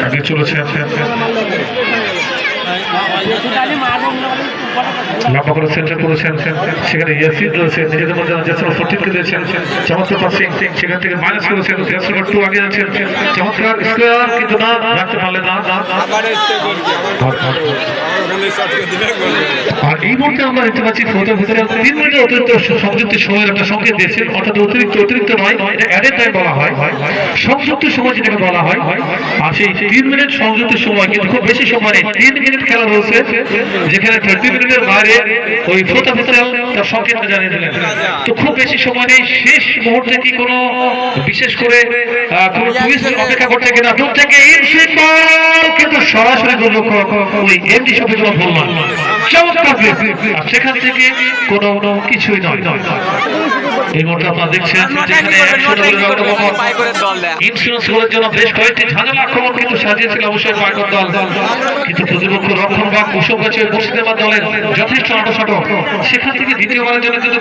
আগে চলেছে লম্বা করে সেন্টার করেছেন, সেখানে ইয়াসিন রয়েছে, নিজেদের মধ্যে জ্যাসর 14কে দিয়েছেন, চমৎকার পাসিং, সেখান থেকে মাইনাস করেছেন, জ্যাসর 2 আগে যাচ্ছেন, চমৎকার স্কোয়ার কিন্তু না রাখতে পারলেন না। আর এই মুহূর্তে আমরা দেখতে পাচ্ছি ফোর্থের ভিতরে 3 মিনিটের অতিরিক্ত সংযুক্ত সময়ের একটা সংকেত দিয়েছেন, অর্থাৎ অতিরিক্ত নয়, এটা অ্যাডেড টাইম বলা হয়, সংযুক্ত সময় যেটাকে বলা হয়। আর সেই 3 মিনিট সংযুক্ত সময় কিন্তু খুব বেশি সময় নেই, 3 মিনিট খেলা রয়েছে, যেখানে 30 মিনিটের বাইরে ওই ফোর্থ অফিসার তার সংকেত জানিয়ে দিলেন। তো খুব বেশি সময় নেই, শেষ মুহূর্তে কি কোনো বিশেষ করে কোনো টুইস্ট অপেক্ষা করছে কিনা, দূর থেকে ইনফিনিট বল কিন্তু সরাসরি গোলরক্ষক ওই এমডি শফিকুল্লাহ ভুলমান, চমৎকার প্লে, আর সেখান থেকে কোনো কিছুই নয়। এই মুহূর্তে আপনারা দেখছেন যেখানে ইন্স্যুরেন্স গোলের জন্য বেশ কয়েকটি ঝামেলা আক্রমণ কিন্তু সাজিয়েছিল অবশ্যই পাইকর দল, কিন্তু প্রতিপক্ষ রক্ষণ বা কুশল গাছে মুর্শিদাবাদ দলের যথেষ্ট আঁটো, সেখান থেকে দ্বিতীয়বারের জন্য